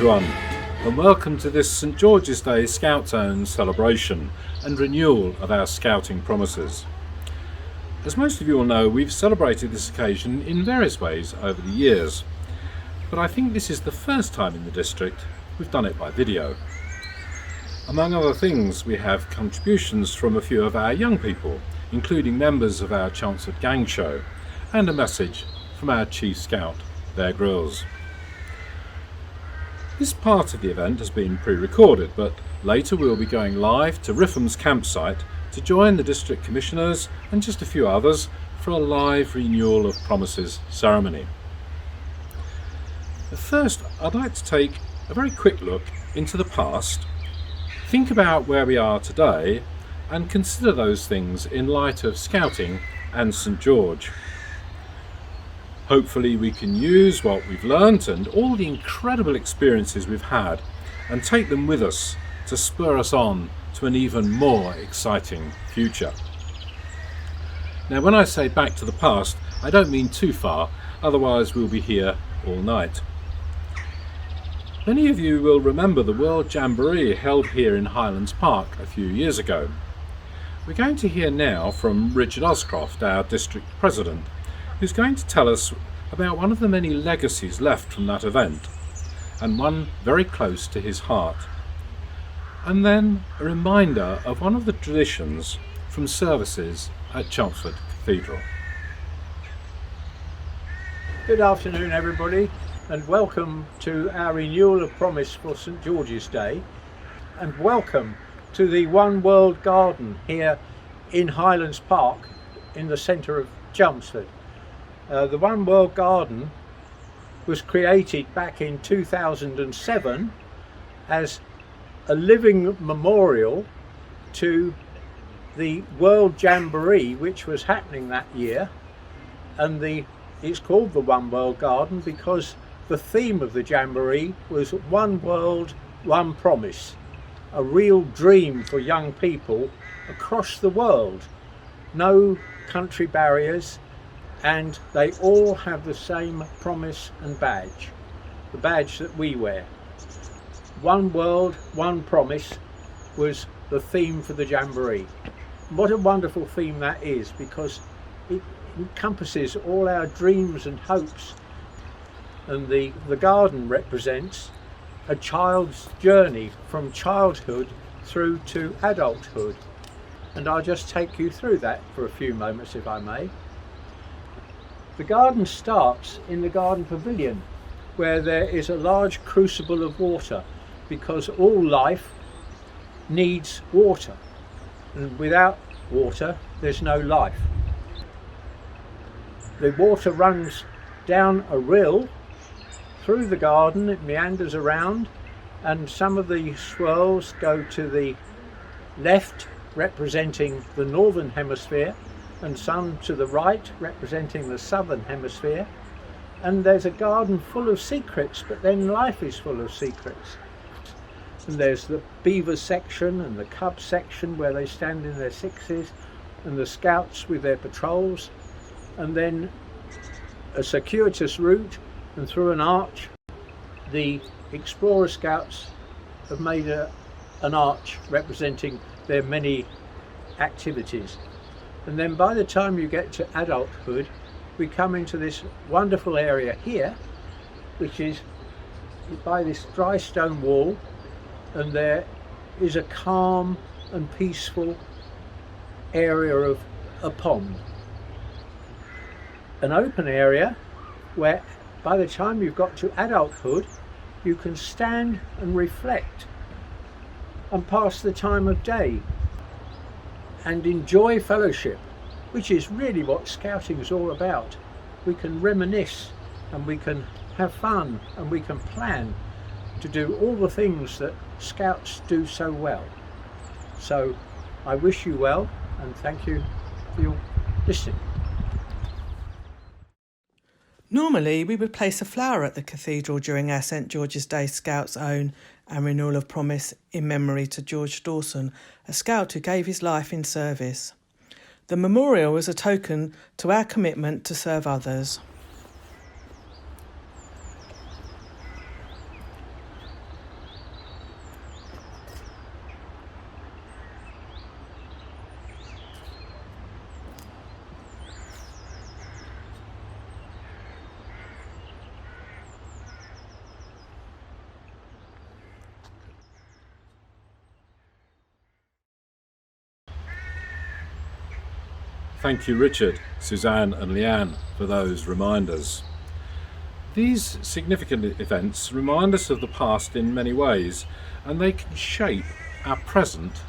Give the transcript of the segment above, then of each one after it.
everyone, and welcome to this St George's Day Scout Zone celebration and renewal of our scouting promises. As most of you will know, we've celebrated this occasion in various ways over the years, but I think this is the first time in the district we've done it by video. Among other things, we have contributions from a few of our young people, including members of our Chelmsford gang show, and a message from our Chief Scout, Bear Grylls. This part of the event has been pre-recorded, but later we'll be going live to Rifham's campsite to join the District Commissioners and just a few others for a live renewal of promises ceremony. At first, I'd like to take a very quick look into the past, think about where we are today, and consider those things in light of scouting and St George. Hopefully we can use what we've learnt and all the incredible experiences we've had and take them with us to spur us on to an even more exciting future. Now, when I say back to the past, I don't mean too far, otherwise we'll be here all night. Many of you will remember the World Jamboree held here in Highlands Park a few years ago. We're going to hear now from Richard Oscroft, our District President, who's going to tell us about one of the many legacies left from that event, and one very close to his heart. And then a reminder of one of the traditions from services at Chelmsford Cathedral. Good afternoon everybody, and welcome to our renewal of promise for St George's Day, and welcome to the One World Garden here in Highlands Park in the centre of Chelmsford. The One World Garden was created back in 2007 as a living memorial to the World Jamboree which was happening that year, and it's called the One World Garden because the theme of the Jamboree was One World, One Promise, a real dream for young people across the world. No country barriers, and they all have the same promise and badge, the badge that we wear. One World, One Promise was the theme for the Jamboree. What a wonderful theme that is, because it encompasses all our dreams and hopes, and the garden represents a child's journey from childhood through to adulthood, and I'll just take you through that for a few moments if I may. The garden starts in the garden pavilion, where there is a large crucible of water, because all life needs water, and without water there's no life. The water runs down a rill through the garden, it meanders around, and some of the swirls go to the left representing the northern hemisphere, and some to the right representing the southern hemisphere. And there's a garden full of secrets, but then life is full of secrets. And there's the beaver section and the cub section where they stand in their sixes, and the scouts with their patrols, and then a circuitous route and through an arch. The explorer scouts have made an arch representing their many activities. And then by the time you get to adulthood, we come into this wonderful area here, which is by this dry stone wall, and there is a calm and peaceful area of a pond. An open area where by the time you've got to adulthood, you can stand and reflect and pass the time of day and enjoy fellowship, which is really what scouting is all about. We can reminisce, and we can have fun, and we can plan to do all the things that scouts do so well. So I wish you well, and thank you for your listening. Normally we would place a flower at the cathedral during our St George's Day Scouts Own and Renewal of Promise in memory to George Dawson, a scout who gave his life in service. The memorial was a token to our commitment to serve others. Thank you, Richard, Suzanne and Leanne, for those reminders. These significant events remind us of the past in many ways, and they can shape our present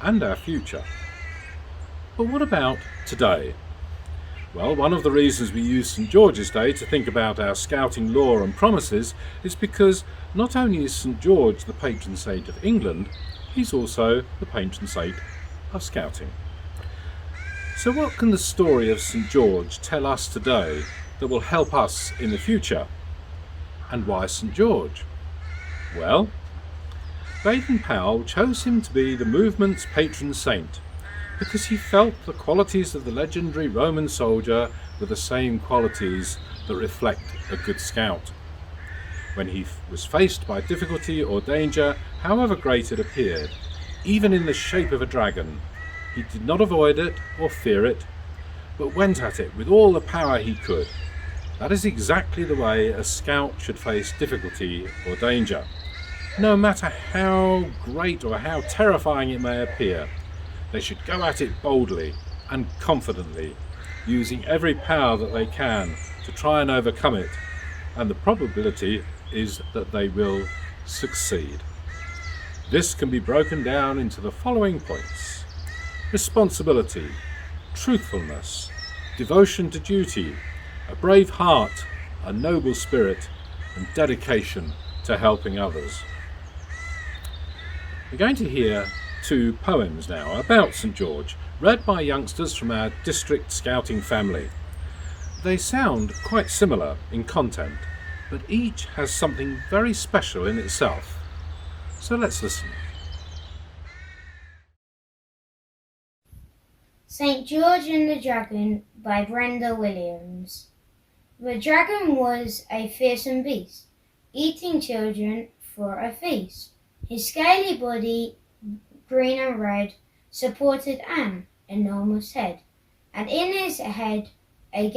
and our future. But what about today? Well, one of the reasons we use St George's Day to think about our scouting lore and promises is because not only is St George the patron saint of England, he's also the patron saint of scouting. So what can the story of St George tell us today that will help us in the future? And why St George? Well, Baden-Powell chose him to be the movement's patron saint because he felt the qualities of the legendary Roman soldier were the same qualities that reflect a good scout. When he was faced by difficulty or danger, however great it appeared, even in the shape of a dragon, he did not avoid it or fear it, but went at it with all the power he could. That is exactly the way a scout should face difficulty or danger. No matter how great or how terrifying it may appear, they should go at it boldly and confidently, using every power that they can to try and overcome it, and the probability is that they will succeed. This can be broken down into the following points: responsibility, truthfulness, devotion to duty, a brave heart, a noble spirit, and dedication to helping others. We're going to hear 2 poems now about St George, read by youngsters from our district scouting family. They sound quite similar in content, but each has something very special in itself. So let's listen. St George and the Dragon by Brenda Williams. The dragon was a fearsome beast, eating children for a feast. His scaly body, green and red, supported an enormous head, and in his head a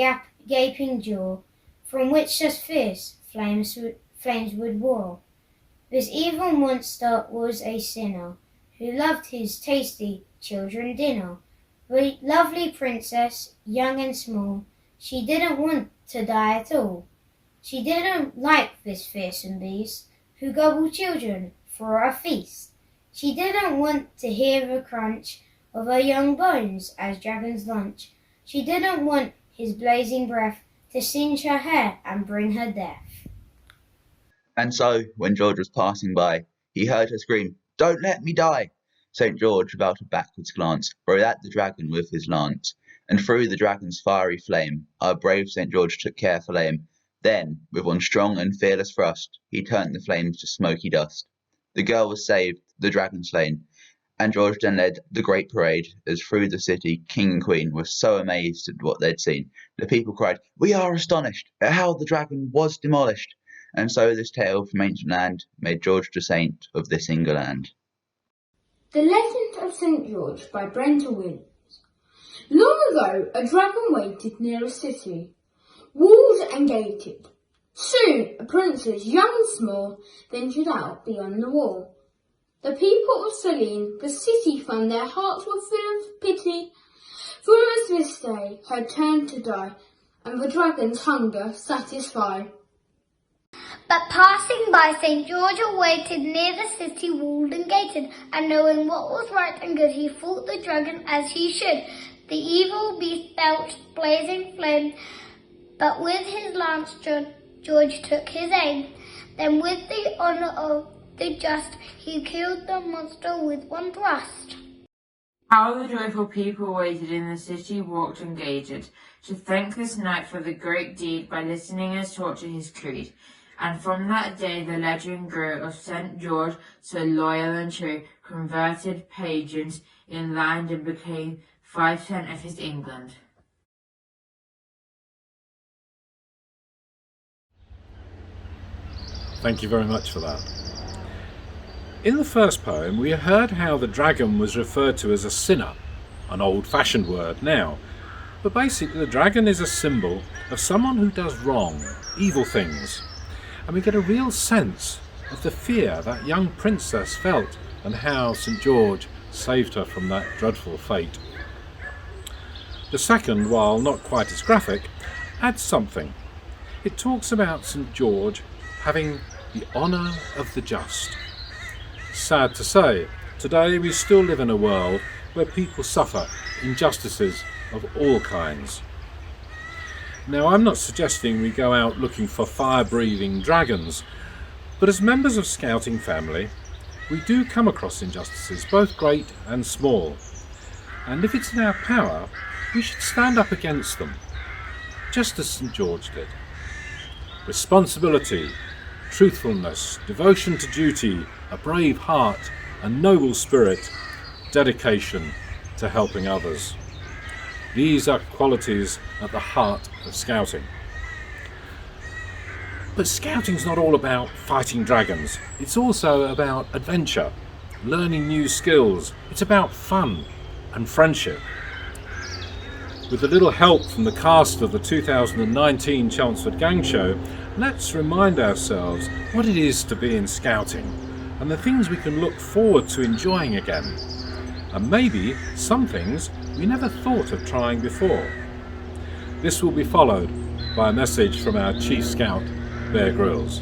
gaping jaw, from which just fierce flames would roar. This evil monster was a sinner, who loved his tasty children dinner. The lovely princess, young and small, she didn't want to die at all. She didn't like this fearsome beast, who gobbled children for a feast. She didn't want to hear the crunch of her young bones as dragons lunch. She didn't want his blazing breath to singe her hair and bring her death. And so, when George was passing by, he heard her scream, "Don't let me die!" St George, without a backwards glance, rode at the dragon with his lance, and through the dragon's fiery flame, our brave St George took careful aim. Then, with one strong and fearless thrust, he turned the flames to smoky dust. The girl was saved, the dragon slain, and George then led the great parade, as through the city king and queen were so amazed at what they'd seen. The people cried, "We are astonished at how the dragon was demolished." And so this tale from ancient land made George the saint of this England. The Legend of St George by Brenda Williams. Long ago, a dragon waited near a city, walled and gated. Soon, a princess, young and small, ventured out beyond the wall. The people of Selene, the city, found their hearts were full of pity, for as this day had turned to die, and the dragon's hunger satisfy. But passing by, St George awaited near the city walled and gated, and knowing what was right and good, he fought the dragon as he should. The evil beast belched blazing flame, but with his lance George took his aim. Then with the honour of the just, he killed the monster with one thrust. How the joyful people waited in the city, walked and gated, to thank this knight for the great deed by listening as taught to his creed. And from that day the legend grew of St George, so loyal and true, converted pagans in land and became 5% of his England. Thank you very much for that. In the first poem, we heard how the dragon was referred to as a sinner, an old-fashioned word now. But basically, the dragon is a symbol of someone who does wrong, evil things. And we get a real sense of the fear that young princess felt and how St George saved her from that dreadful fate. The second, while not quite as graphic, adds something. It talks about St. George having the honour of the just. Sad to say, today we still live in a world where people suffer injustices of all kinds. Now, I'm not suggesting we go out looking for fire-breathing dragons, but as members of Scouting family, we do come across injustices, both great and small. And if it's in our power, we should stand up against them, just as St. George did. Responsibility, truthfulness, devotion to duty, a brave heart, a noble spirit, dedication to helping others. These are qualities at the heart of Scouting. But Scouting's not all about fighting dragons. It's also about adventure, learning new skills. It's about fun and friendship. With a little help from the cast of the 2019 Chelmsford Gang Show, let's remind ourselves what it is to be in Scouting and the things we can look forward to enjoying again. And maybe some things we never thought of trying before. This will be followed by a message from our Chief Scout, Bear Grylls.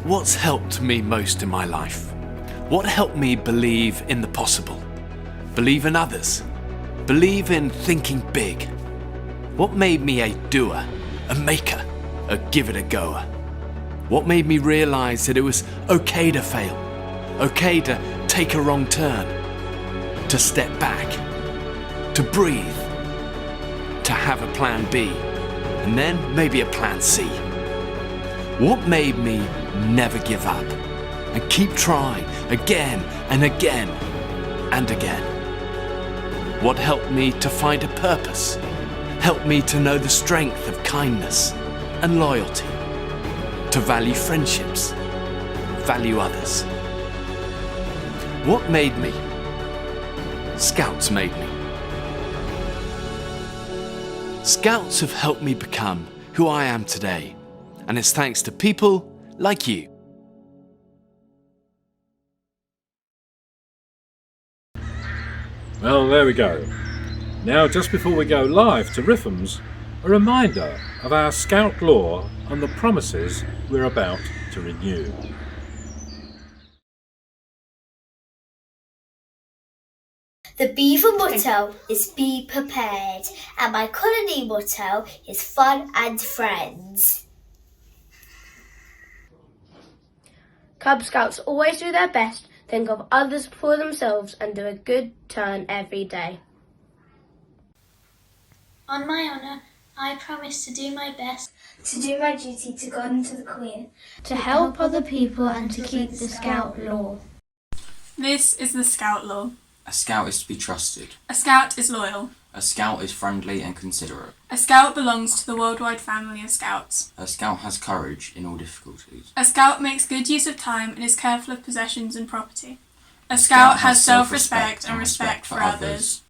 What's helped me most in my life? What helped me believe in the possible? Believe in others? Believe in thinking big? What made me a doer, a maker, a give-it-a-goer? What made me realise that it was okay to fail, okay to take a wrong turn, to step back, to breathe, to have a plan B, and then maybe a plan C? What made me never give up and keep trying again and again and again? What helped me to find a purpose? Helped me to know the strength of kindness and loyalty, to value friendships, value others. What made me? Scouts made me. Scouts have helped me become who I am today, and it's thanks to people like you. Well, there we go. Now, just before we go live to Riffham's, a reminder of our Scout law and the promises we're about to renew. The beaver motto is be prepared, and my colony motto is fun and friends. Cub Scouts always do their best, think of others before themselves, and do a good turn every day. On my honour, I promise to do my best, to do my duty to God and to the Queen, to help other people and to keep the Scout law. This is the Scout law. A Scout is to be trusted. A Scout is loyal. A Scout is friendly and considerate. A Scout belongs to the worldwide family of Scouts. A Scout has courage in all difficulties. A Scout makes good use of time and is careful of possessions and property. A Scout has self-respect and respect for others.